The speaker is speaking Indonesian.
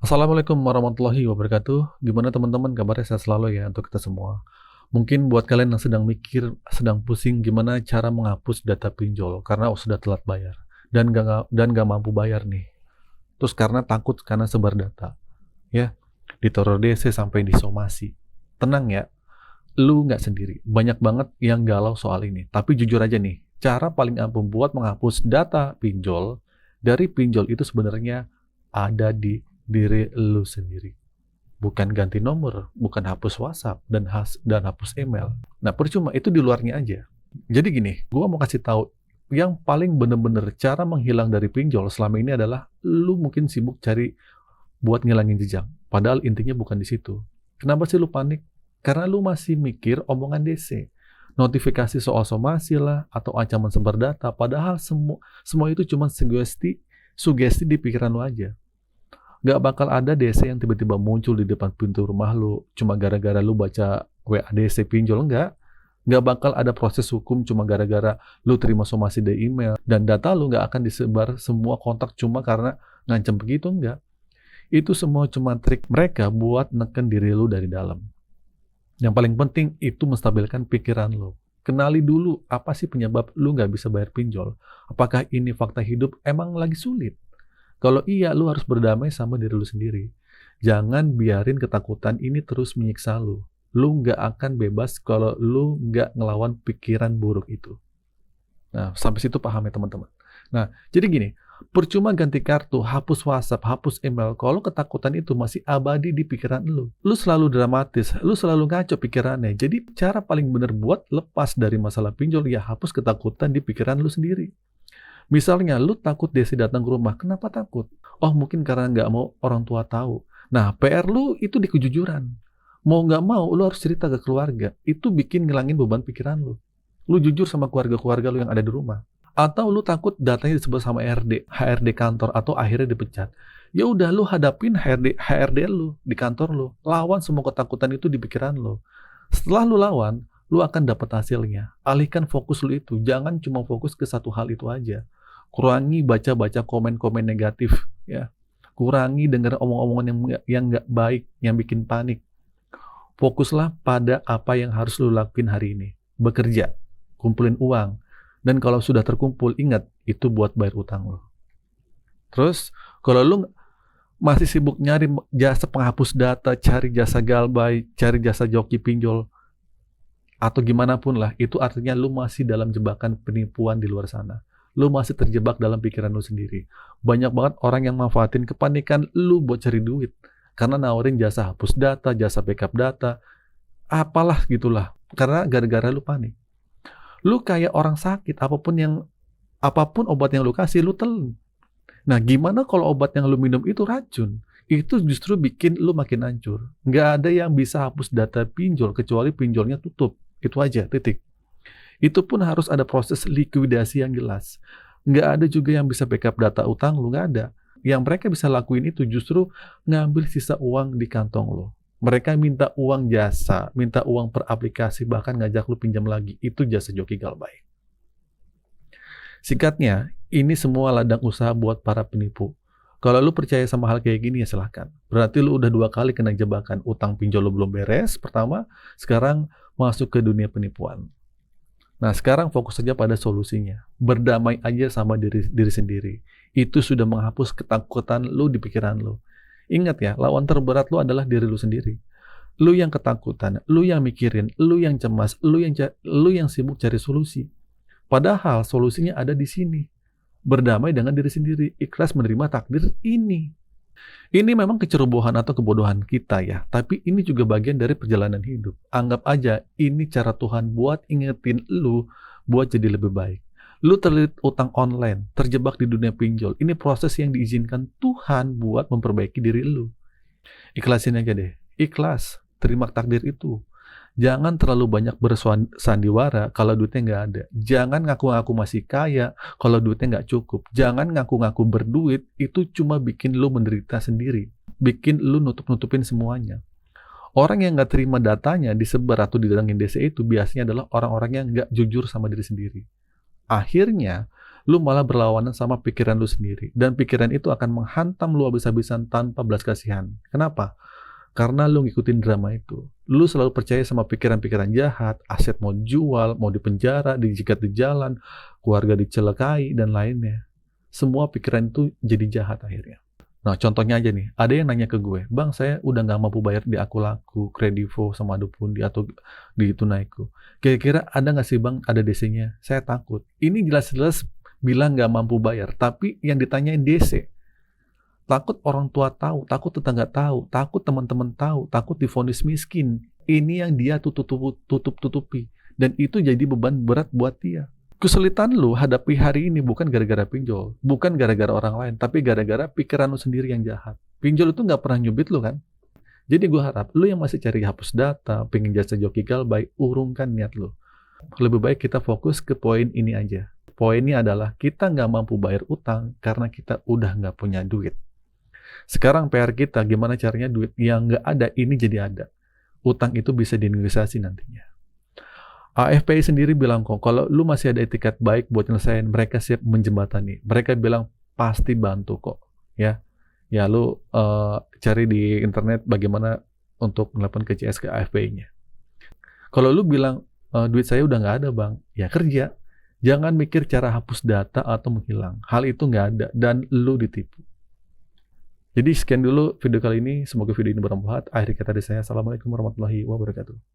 Assalamualaikum warahmatullahi wabarakatuh. Gimana teman-teman kabarnya sehat selalu ya untuk kita semua. Mungkin buat kalian yang sedang mikir, sedang pusing gimana cara menghapus data pinjol karena sudah telat bayar dan gak mampu bayar nih. Terus karena takut karena sebar data, ya diteror DC sampai disomasi. Tenang ya, lu nggak sendiri. Banyak banget yang galau soal ini. Tapi jujur aja nih, cara paling ampuh buat menghapus data pinjol dari pinjol itu sebenarnya ada di diri lu sendiri. Bukan ganti nomor, bukan hapus WhatsApp dan hapus email. Nah, percuma itu di luarnya aja. Jadi gini, gua mau kasih tahu yang paling bener-bener cara menghilang dari pinjol selama ini adalah lu mungkin sibuk cari buat ngilangin jejak. Padahal intinya bukan di situ. Kenapa sih lu panik? Karena lu masih mikir omongan DC. Notifikasi soal somasi lah, atau ancaman sebar data. Padahal semua itu cuma sugesti di pikiran lu aja. Gak bakal ada DC yang tiba-tiba muncul di depan pintu rumah lu cuma gara-gara lu baca WA DC pinjol, enggak. Gak bakal ada proses hukum cuma gara-gara lu terima somasi di email. Dan data lu gak akan disebar semua kontak cuma karena ngancam begitu, enggak. Itu semua cuma trik mereka buat neken diri lu dari dalam. Yang paling penting itu menstabilkan pikiran lu. Kenali dulu apa sih penyebab lu gak bisa bayar pinjol. Apakah ini fakta hidup emang lagi sulit? Kalau iya, lu harus berdamai sama diri lu sendiri. Jangan biarin ketakutan ini terus menyiksa lu. Lu nggak akan bebas kalau lu nggak ngelawan pikiran buruk itu. Nah, sampai situ paham ya teman-teman. Nah, jadi gini, percuma ganti kartu, hapus WhatsApp, hapus email, kalau ketakutan itu masih abadi di pikiran lu. Lu selalu dramatis, lu selalu ngaco pikirannya. Jadi cara paling bener buat lepas dari masalah pinjol ya hapus ketakutan di pikiran lu sendiri. Misalnya, lu takut Desi datang ke rumah. Kenapa takut? Oh, mungkin karena nggak mau orang tua tahu. Nah, PR lu itu di kejujuran. Mau nggak mau, lu harus cerita ke keluarga. Itu bikin ngilangin beban pikiran lu. Lu jujur sama keluarga-keluarga lu yang ada di rumah. Atau lu takut datanya disebut sama HRD kantor, atau akhirnya dipecat. Ya udah, lu hadapin HRD lu di kantor lu. Lawan semua ketakutan itu di pikiran lu. Setelah lu lawan, lu akan dapat hasilnya. Alihkan fokus lu itu. Jangan cuma fokus ke satu hal itu aja. Kurangi baca-baca komen-komen negatif, ya. Kurangi dengar omong-omongan yang nggak baik, yang bikin panik. Fokuslah pada apa yang harus lu lakuin hari ini. Bekerja, kumpulin uang, dan kalau sudah terkumpul, ingat, itu buat bayar utang lo. Terus, kalau lu masih sibuk nyari jasa penghapus data, cari jasa galbay, cari jasa joki pinjol, atau gimana pun lah, itu artinya lu masih dalam jebakan penipuan di luar sana. Lu masih terjebak dalam pikiran lu sendiri. Banyak banget orang yang manfaatin kepanikan lu buat cari duit. Karena nawarin jasa hapus data, jasa backup data, apalah gitulah. Karena gara-gara lu panik. Lu kayak orang sakit, apapun obat yang lu kasih, lu telan. Nah, gimana kalau obat yang lu minum itu racun? Itu justru bikin lu makin hancur. Nggak ada yang bisa hapus data pinjol, kecuali pinjolnya tutup. Itu aja, titik. Itu pun harus ada proses likuidasi yang jelas. Nggak ada juga yang bisa backup data utang lu, nggak ada. Yang mereka bisa lakuin itu justru ngambil sisa uang di kantong lo. Mereka minta uang jasa, minta uang per aplikasi, bahkan ngajak lu pinjam lagi. Itu jasa joki galbay. Singkatnya, ini semua ladang usaha buat para penipu. Kalau lu percaya sama hal kayak gini ya silahkan. Berarti lu udah 2 kali kena jebakan. Utang pinjol lu belum beres, pertama. Sekarang masuk ke dunia penipuan. Nah, sekarang fokus saja pada solusinya. Berdamai aja sama diri sendiri. Itu sudah menghapus ketakutan lu di pikiran lu. Ingat ya, lawan terberat lu adalah diri lu sendiri. Lu yang ketakutan, lu yang mikirin, lu yang cemas, lu yang sibuk cari solusi. Padahal solusinya ada di sini. Berdamai dengan diri sendiri, ikhlas menerima takdir ini. Ini memang kecerobohan atau kebodohan kita ya, tapi ini juga bagian dari perjalanan hidup. Anggap aja ini cara Tuhan buat ingetin lu buat jadi lebih baik. Lu terlilit utang online, terjebak di dunia pinjol. Ini proses yang diizinkan Tuhan buat memperbaiki diri lu. Ikhlasin aja deh. Ikhlas, terima takdir itu. Jangan terlalu banyak bersandiwara kalau duitnya nggak ada. Jangan ngaku-ngaku masih kaya kalau duitnya nggak cukup. Jangan ngaku-ngaku berduit, itu cuma bikin lu menderita sendiri. Bikin lu nutup-nutupin semuanya. Orang yang nggak terima datanya disebar atau didatangin DC itu biasanya adalah orang-orang yang nggak jujur sama diri sendiri. Akhirnya, Lu malah berlawanan sama pikiran lu sendiri. Dan pikiran itu akan menghantam lu habis-habisan tanpa belas kasihan. Kenapa? Karena lu ngikutin drama itu. Lu selalu percaya sama pikiran-pikiran jahat, aset mau dijual, mau dipenjara, dijikat di jalan, keluarga dicelakai, dan lainnya. Semua pikiran itu jadi jahat akhirnya. Nah, contohnya aja nih, ada yang nanya ke gue, "Bang, saya udah nggak mampu bayar di Akulaku, Kredivo, sama Adupundi, atau di Tunaiku. Kira-kira ada nggak sih bang, ada DC-nya? Saya takut." Ini jelas-jelas bilang nggak mampu bayar, tapi yang ditanyain DC. Takut orang tua tahu, takut tetangga tahu, takut teman-teman tahu, takut divonis miskin. Ini yang dia tutup-tutupi. Dan itu jadi beban berat buat dia. Kesulitan lu hadapi hari ini bukan gara-gara pinjol, bukan gara-gara orang lain, tapi gara-gara pikiran lu sendiri yang jahat. Pinjol itu nggak pernah nyubit lu kan? Jadi gue harap lu yang masih cari hapus data, pengen jasa joki galbay, urungkan niat lu. Lebih baik kita fokus ke poin ini aja. Poinnya adalah kita nggak mampu bayar utang karena kita udah nggak punya duit. Sekarang PR kita gimana caranya duit yang nggak ada ini jadi ada. Utang itu bisa dinegosiasi nantinya. AFPI sendiri bilang kok, kalau lu masih ada etikat baik buat nyelesain, mereka siap menjembatani. Mereka bilang pasti bantu kok. Ya, ya lu cari di internet bagaimana untuk melakukan ke CS ke AFPI-nya. Kalau lu bilang duit saya udah nggak ada bang, ya kerja. Jangan mikir cara hapus data atau menghilang. Hal itu nggak ada dan lu ditipu. Jadi sekian dulu video kali ini, semoga video ini bermanfaat. Akhir kata dari saya, assalamualaikum warahmatullahi wabarakatuh.